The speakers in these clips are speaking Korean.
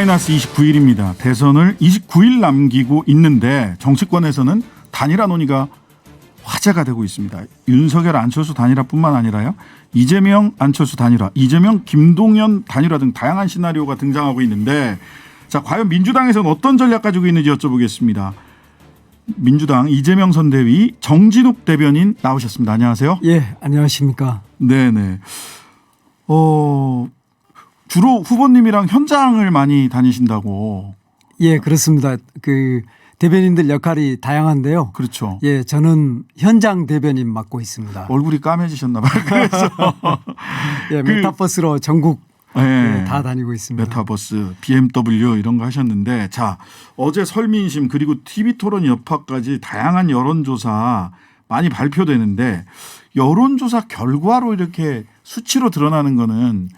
-29일입니다. 대선을 29일 남기고 있는데 정치권에서는 단일화 논의가 화제가 되고 있습니다. 윤석열 안철수 단일화뿐만 아니라요. 이재명 안철수 단일화, 이재명 김동연 단일화 등 다양한 시나리오가 등장하고 있는데 자, 과연 민주당에서는 어떤 전략 가지고 있는지 여쭤보겠습니다. 민주당 이재명 선대위 정진욱 대변인 나오셨습니다. 안녕하세요. 예, 안녕하십니까. 네네. 주로 후보님이랑 현장을 많이 다니신다고. 예, 그렇습니다. 그 대변인들 역할이 다양한데요. 그렇죠. 예, 저는 현장 대변인 맡고 있습니다. 얼굴이 까매지셨나 봐요. 그래서 예, 메타버스로 전국 네. 다 다니고 있습니다. 메타버스, BMW 이런 거 하셨는데 자, 어제 설민심 그리고 TV토론 여파까지 다양한 여론조사 많이 발표되는데 여론조사 결과로 이렇게 수치로 드러나는 거는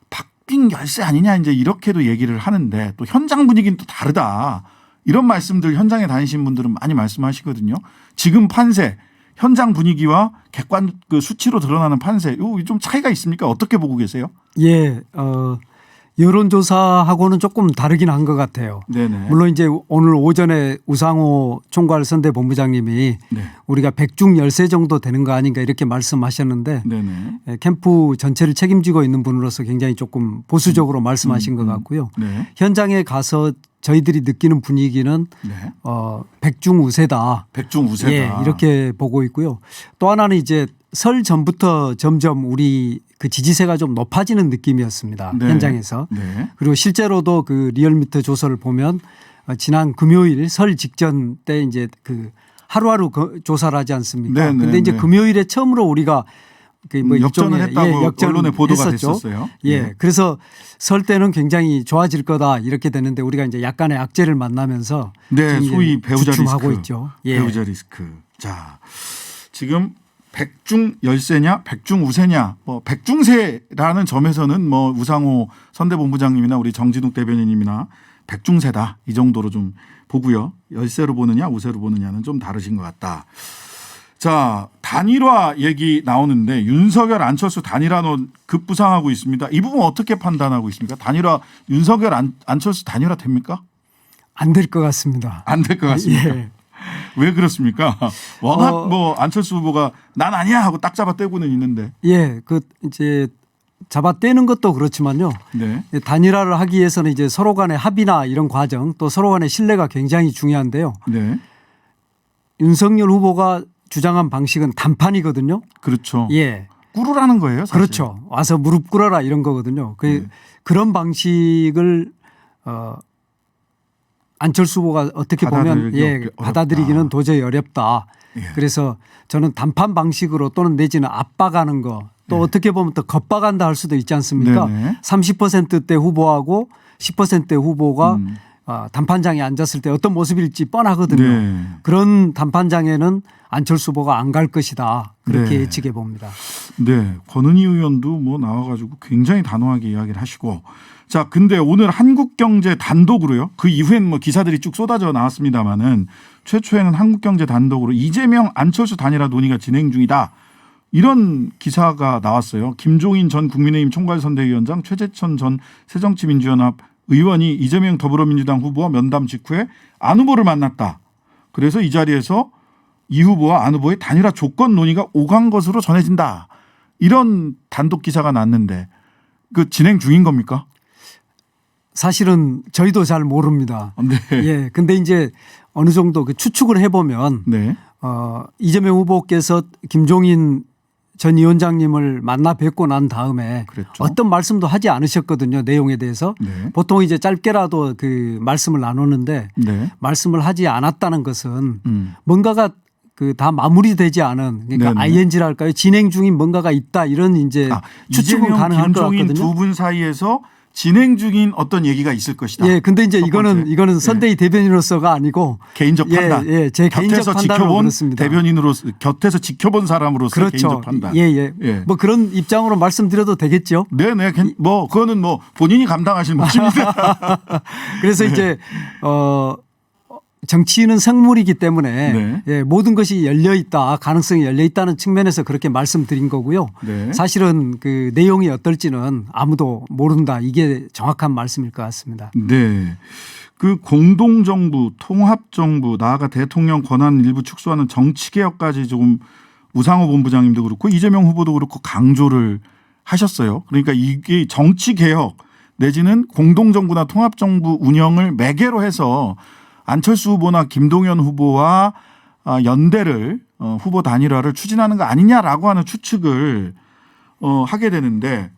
바뀐 열세 아니냐 이제 이렇게도 얘기를 하는데 또 현장 분위기는 또 다르다. 이런 말씀들 현장에 다니신 분들은 많이 말씀하시거든요. 지금 판세, 현장 분위기와 객관 그 수치로 드러나는 판세, 요 좀 차이가 있습니까? 어떻게 보고 계세요? 예, 여론조사하고는 조금 다르긴 한 것 같아요. 네네. 물론 이제 오늘 오전에 우상호 총괄 선대본부장님이 네. 우리가 100중 열세 정도 되는 거 아닌가 이렇게 말씀하셨는데 네네. 캠프 전체를 책임지고 있는 분으로서 굉장히 조금 보수적으로 말씀하신 것 같고요. 네. 현장에 가서 저희들이 느끼는 분위기는 네. 100중 우세다. 100중 우세다. 예, 이렇게 보고 있고요. 또 하나는 이제 설 전부터 점점 우리 그 지지세가 좀 높아지는 느낌이었습니다. 네. 현장에서. 네. 그리고 실제로도 그 리얼미터 조사를 보면 지난 금요일 설 직전 때 이제 그 하루하루 조사를 하지 않습니까? 네, 네, 그런데 이제 네. 금요일에 처음으로 우리가 그 뭐 역전을 했다고 언론에 보도가 했었죠. 됐었어요. 예. 네. 그래서 설 때는 굉장히 좋아질 거다 이렇게 되는데 우리가 이제 약간의 악재를 만나면서 네, 지금 소위 배우자 주춤하고 리스크. 있죠. 예. 배우자 리스크. 자, 지금 100중 열세냐, 100중 우세냐, 뭐 100중세라는 점에서는 뭐 우상호 선대본부장님이나 우리 정진욱 대변인님이나 100중세다 이 정도로 좀 보고요. 열세로 보느냐, 우세로 보느냐는 좀 다르신 것 같다. 자, 단일화 얘기 나오는데 윤석열 안철수 단일화는 급부상하고 있습니다. 이 부분 어떻게 판단하고 있습니까? 단일화 윤석열 안철수 단일화 됩니까? 안 될 것 같습니다. 안 될 것 같습니까? 예. 왜 그렇습니까? 워낙 뭐 안철수 후보가 난 아니야 하고 딱 잡아 떼고는 있는데. 예, 그 이제 잡아떼는 것도 그렇지만요. 네. 단일화를 하기 위해서는 이제 서로 간의 합의나 이런 과정 또 서로 간의 신뢰가 굉장히 중요한데요. 네. 윤석열 후보가 주장한 방식은 단판이거든요. 그렇죠. 예. 꿇으라는 거예요. 사실. 그렇죠. 와서 무릎 꿇어라 이런 거거든요. 그런 방식을 안철수 후보가 어떻게 보면 받아들이기는 도저히 어렵다. 예. 그래서 저는 단판 방식으로 또는 내지는 압박하는 거 또 어떻게 보면 또 겁박한다 할 수도 있지 않습니까? 네네. 30%대 후보하고 10%대 후보가 단판장에 앉았을 때 어떤 모습일지 뻔하거든요. 네. 그런 단판장에는 안철수 후보가 안 갈 것이다. 그렇게 네. 예측해 봅니다. 네. 권은희 의원도 뭐 나와가지고 굉장히 단호하게 이야기를 하시고. 자, 근데 오늘 한국경제 단독으로요. 그 이후엔 뭐 기사들이 쭉 쏟아져 나왔습니다만은 최초에는 한국경제 단독으로 이재명 안철수 단일화 논의가 진행 중이다. 이런 기사가 나왔어요. 김종인 전 국민의힘 총괄선대위원장, 최재천 전 새정치민주연합 의원이 이재명 더불어민주당 후보와 면담 직후에 안 후보를 만났다. 그래서 이 자리에서 이 후보와 안 후보의 단일화 조건 논의가 오간 것으로 전해진다. 이런 단독 기사가 났는데 그 진행 중인 겁니까? 사실은 저희도 잘 모릅니다. 네. 예. 근데 이제 어느 정도 그 추측을 해보면 네. 이재명 후보께서 김종인 전 위원장님을 만나 뵙고 난 다음에 그랬죠. 어떤 말씀도 하지 않으셨거든요. 내용에 대해서. 네. 보통 이제 짧게라도 그 말씀을 나누는데 네. 말씀을 하지 않았다는 것은 음. 뭔가가 그 다 마무리되지 않은 그러니까 네네. ING랄까요? 진행 중인 뭔가가 있다 이런 이제 추측은 이재명, 가능할 것 김종인 같거든요. 두 분 사이에서 진행 중인 어떤 얘기가 있을 것이다. 예, 근데 이제 첫 번째. 이거는 선대위 대변인으로서가 아니고 개인적 판단. 예, 제 개인적 곁에서 판단으로 지켜본 그렇습니다. 대변인으로서 곁에서 지켜본 사람으로서 그렇죠. 개인적 판단. 예, 예. 예. 뭐 그런 입장으로 말씀드려도 되겠죠. 네네. 뭐 그거는 뭐 본인이 감당하실 몫입니다. 그래서 네. 이제 정치인은 생물이기 때문에 네. 예, 모든 것이 열려 있다, 가능성이 열려 있다는 측면에서 그렇게 말씀드린 거고요. 네. 사실은 그 내용이 어떨지는 아무도 모른다. 이게 정확한 말씀일 것 같습니다. 네. 그 공동정부, 통합정부, 나아가 대통령 권한 일부 축소하는 정치개혁까지 조금 우상호 본부장님도 그렇고 이재명 후보도 그렇고 강조를 하셨어요. 그러니까 이게 정치개혁 내지는 공동정부나 통합정부 운영을 매개로 해서 안철수 후보나 김동연 후보와 연대를 후보 단일화를 추진하는 거 아니냐라고 하는 추측을 하게 되는데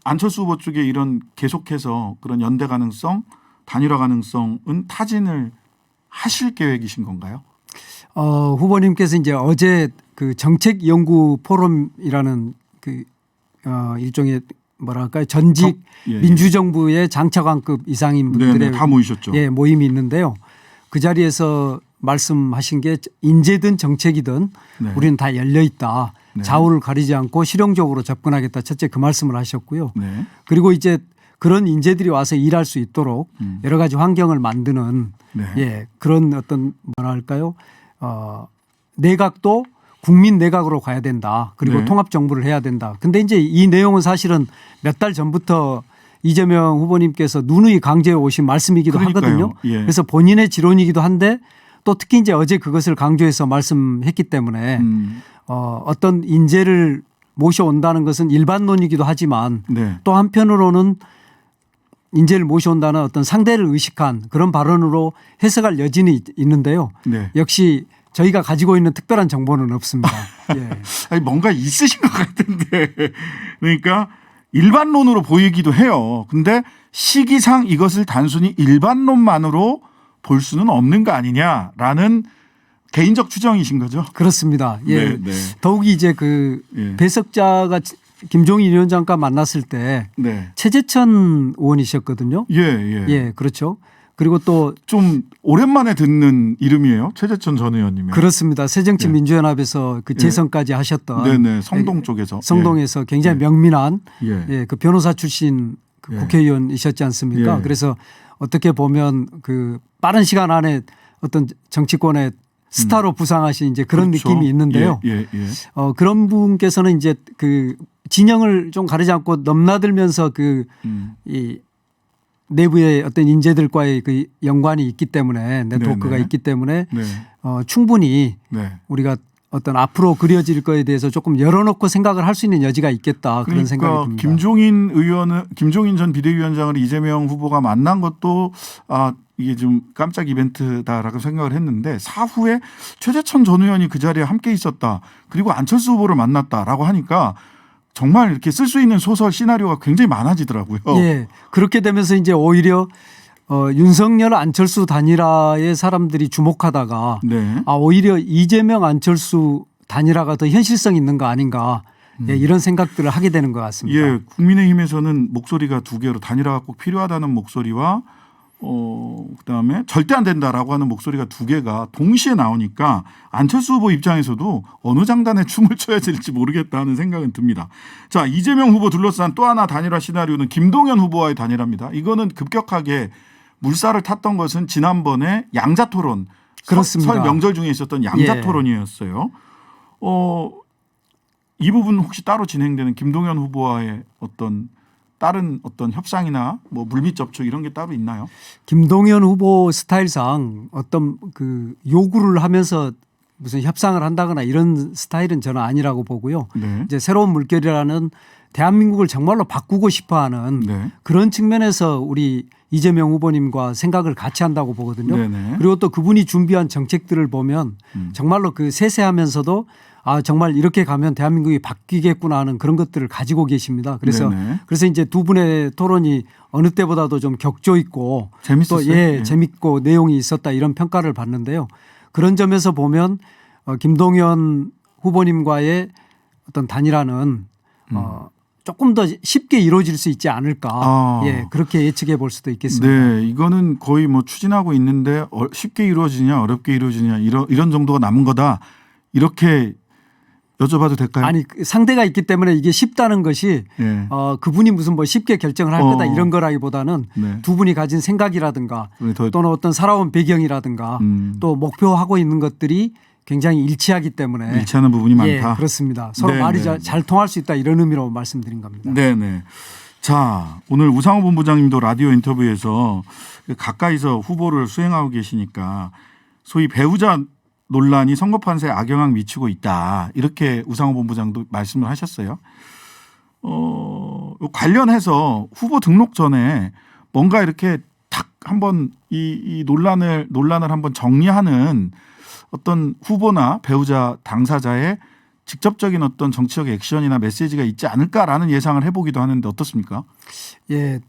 안철수 후보 쪽에 이런 계속해서 그런 연대 가능성, 단일화 가능성은 타진을 하실 계획이신 건가요? 후보님께서 이제 어제 그 정책연구 포럼이라는 그 일종의 뭐랄까요 전직 예, 예. 민주정부의 장차관급 이상인 분들의 네네, 다 모이셨죠. 예, 모임이 있는데요. 그 자리에서 말씀하신 게 인재든 정책이든 네. 우리는 다 열려 있다. 네. 좌우를 가리지 않고 실용적으로 접근하겠다. 첫째 그 말씀을 하셨고요. 네. 그리고 이제 그런 인재들이 와서 일할 수 있도록 여러 가지 환경을 만드는 네. 예, 그런 어떤 뭐랄까요 내각도 국민 내각으로 가야 된다. 그리고 네. 통합 정부를 해야 된다. 근데 이제 이 내용은 사실은 몇 달 전부터 이재명 후보님께서 누누이 강조해 오신 말씀이기도 그러니까요. 하거든요. 예. 그래서 본인의 지론이기도 한데 또 특히 이제 어제 그것을 강조해서 말씀했기 때문에 어떤 인재를 모셔온다는 것은 일반론이기도 하지만 네. 또 한편으로는 인재를 모셔온다는 어떤 상대를 의식한 그런 발언으로 해석할 여지는 있는데요. 네. 역시 저희가 가지고 있는 특별한 정보는 없습니다. 예. 아니 뭔가 있으신 것 같은데 그러니까 일반론으로 보이기도 해요. 근데 시기상 이것을 단순히 일반론만으로 볼 수는 없는 거 아니냐라는 개인적 추정이신 거죠? 그렇습니다. 예. 네, 네. 더욱이 이제 그 예. 배석자가 김종인 위원장과 만났을 때 네. 최재천 의원이셨거든요. 예, 예. 예, 그렇죠. 그리고 또 좀 오랜만에 듣는 이름이에요. 최재천 전 의원님이. 그렇습니다. 새정치민주연합에서 그 예. 재선까지 하셨던 네네. 성동 쪽에서. 성동에서 굉장히 예. 명민한 예. 예, 그 변호사 출신 그 예. 국회의원이셨지 않습니까? 예. 그래서 어떻게 보면 그 빠른 시간 안에 어떤 정치권의 스타로 부상하신 이제 그런 그렇죠. 느낌이 있는데요. 예, 예, 예. 그런 분께서는 이제 그 진영을 좀 가리지 않고 넘나들면서 그 이 내부의 어떤 인재들과의 그 연관이 있기 때문에 네트워크가 네네. 있기 때문에 네. 충분히 네. 우리가 어떤 앞으로 그려질 거에 대해서 조금 열어놓고 생각을 할 수 있는 여지가 있겠다 그런 생각이 그러니까 듭니다. 김종인 전 비대위원장을 이재명 후보가 만난 것도 이게 좀 깜짝 이벤트다라고 생각을 했는데 사후에 최재천 전 의원이 그 자리에 함께 있었다. 그리고 안철수 후보를 만났다라고 하니까 정말 이렇게 쓸 수 있는 소설 시나리오가 굉장히 많아지더라고요. 예. 그렇게 되면서 이제 오히려 윤석열 안철수 단일화에 사람들이 주목하다가 네. 오히려 이재명 안철수 단일화가 더 현실성 있는 거 아닌가 예, 이런 생각들을 하게 되는 것 같습니다. 예, 국민의힘에서는 목소리가 두 개로 단일화가 꼭 필요하다는 목소리와 그다음에 절대 안 된다라고 하는 목소리가 두 개가 동시에 나오니까 안철수 후보 입장에서도 어느 장단에 춤을 춰야 될지 모르겠다 하는 생각은 듭니다. 자, 이재명 후보 둘러싼 또 하나 단일화 시나리오는 김동연 후보와의 단일화입니다. 이거는 급격하게 물살을 탔던 것은 지난번에 양자토론 그렇습니다. 설 명절 중에 있었던 양자토론이었어요. 이 부분 혹시 따로 진행되는 김동연 후보와의 어떤 다른 어떤 협상이나 뭐 물밑 접촉 이런 게 따로 있나요? 김동연 후보 스타일상 어떤 그 요구를 하면서 무슨 협상을 한다거나 이런 스타일은 저는 아니라고 보고요. 네. 이제 새로운 물결이라는 대한민국을 정말로 바꾸고 싶어하는 네. 그런 측면에서 우리 이재명 후보님과 생각을 같이 한다고 보거든요. 네네. 그리고 또 그분이 준비한 정책들을 보면 정말로 그 세세하면서도 정말 이렇게 가면 대한민국이 바뀌겠구나 하는 그런 것들을 가지고 계십니다. 그래서 네네. 그래서 이제 두 분의 토론이 어느 때보다도 좀 격조 있고 재밌었어요. 또 예. 재밌고 내용이 있었다 이런 평가를 받는데요. 그런 점에서 보면 김동연 후보님과의 어떤 단일화는 조금 더 쉽게 이루어질 수 있지 않을까. 예, 그렇게 예측해 볼 수도 있겠습니다. 네, 이거는 거의 뭐 추진하고 있는데 쉽게 이루어지냐 어렵게 이루어지냐 이런 정도가 남은 거다. 이렇게 여쭤봐도 될까요? 아니 상대가 있기 때문에 이게 쉽다는 것이 예. 그분이 무슨 뭐 쉽게 결정을 할 거다 이런 거라기보다는 네. 두 분이 가진 생각이라든가 더, 또는 어떤 살아온 배경이라든가 또 목표하고 있는 것들이 굉장히 일치하기 때문에 일치하는 부분이 예, 많다. 그렇습니다. 서로 네, 말이 네. 잘 통할 수 있다 이런 의미로 말씀드린 겁니다. 네네. 자, 오늘 우상호 본부장님도 라디오 인터뷰에서 가까이서 후보를 수행하고 계시니까 소위 배우자 논란이 선거 판세에 악영향 미치고 있다. 이렇게 우상호 본부장도 말씀을 하셨어요. 관련해서 후보 등록 전에 뭔가 이렇게 탁 한번 이 논란을 한번 정리하는 어떤 후보나 배우자 당사자의 직접적인 어떤 정치적 액션이나 메시지가 있지 않을까라는 예상을 해보기도 하는데 어떻습니까? 예,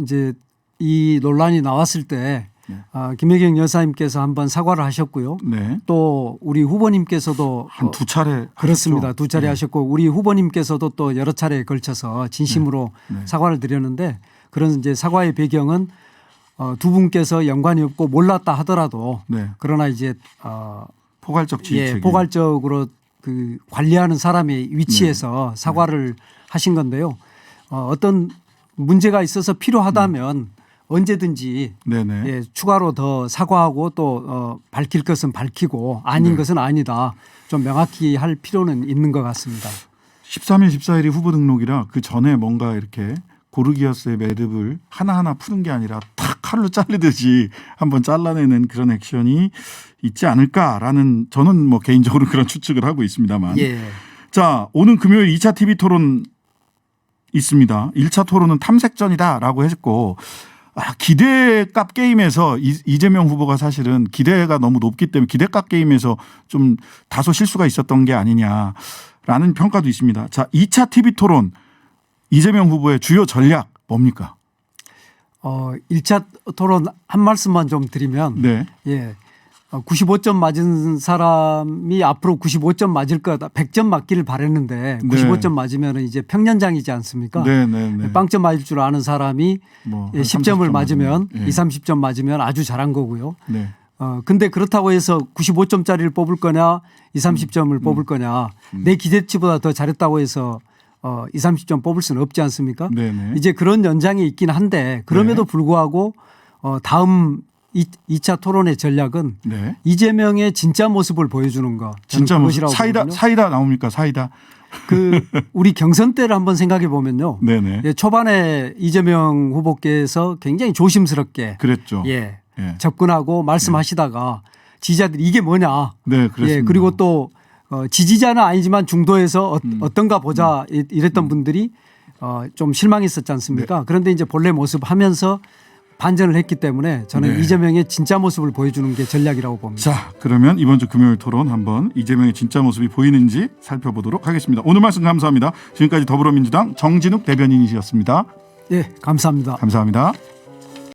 이제 이 논란이 나왔을 때 네. 김혜경 여사님께서 한번 사과를 하셨고요. 네. 또 우리 후보님께서도 한 두 차례 그렇습니다. 하셨죠? 두 차례 네. 하셨고 우리 후보님께서도 또 여러 차례에 걸쳐서 진심으로 네. 네. 사과를 드렸는데 그런 이제 사과의 배경은 두 분께서 연관이 없고 몰랐다 하더라도 네. 그러나 이제 포괄적 지휘책임. 포괄적으로 그 관리하는 사람의 위치에서 사과를 하신 건데요. 어떤 문제가 있어서 필요하다면 언제든지 네네. 예, 추가로 더 사과하고 또 밝힐 것은 밝히고 아닌 네. 것은 아니다. 좀 명확히 할 필요는 있는 것 같습니다. 13일, 14일이 후보 등록이라 그 전에 뭔가 이렇게 고르기어스의 매듭을 하나하나 푸는 게 아니라 탁 칼로 자르듯이 한번 잘라내는 그런 액션이 있지 않을까라는 저는 뭐 개인적으로 그런 추측을 하고 있습니다만. 예. 자, 오늘 금요일 2차 TV 토론 있습니다. 1차 토론은 탐색전이다라고 했고 기대값 게임에서 이재명 후보가 사실은 기대가 너무 높기 때문에 기대값 게임에서 좀 다소 실수가 있었던 게 아니냐라는 평가도 있습니다. 자, 2차 TV 토론 이재명 후보의 주요 전략 뭡니까? 1차 토론 한 말씀만 좀 드리면 네. 예. 95점 맞은 사람이 앞으로 95점 맞을 거다. 100점 맞기를 바랬는데 95점 맞으면 이제 평년장이지 않습니까? 네네네. 빵점 맞을 줄 아는 사람이 뭐 10점을 맞으면 예. 20, 30점 맞으면 아주 잘한 거고요. 네. 근데 그렇다고 해서 95점짜리를 뽑을 거냐 20, 30점을 뽑을 거냐 내 기대치보다 더 잘했다고 해서 20, 30점 뽑을 수는 없지 않습니까? 네네. 이제 그런 연장이 있긴 한데 그럼에도 불구하고 다음 2차 토론의 전략은 네. 이재명의 진짜 모습을 보여주는 거. 저는 진짜 뭐 그것이라고 보거든요. 사이다 나옵니까? 사이다. 우리 경선 때를 한번 생각해 보면요. 네네. 예, 초반에 이재명 후보께서 굉장히 조심스럽게 그랬죠. 예, 예. 접근하고 말씀하시다가 지지자들이 이게 뭐냐. 네, 그랬습니다. 예, 그리고 또 지지자는 아니지만 중도에서 어떤가 보자 이랬던 분들이 좀 실망했었지 않습니까? 그런데 이제 본래 모습 하면서 반전을 했기 때문에 저는 네. 이재명의 진짜 모습을 보여주는 게 전략이라고 봅니다. 자, 그러면 이번 주 금요일 토론 한번 이재명의 진짜 모습이 보이는지 살펴보도록 하겠습니다. 오늘 말씀 감사합니다. 지금까지 더불어민주당 정진욱 대변인이셨습니다. 예, 감사합니다. 감사합니다.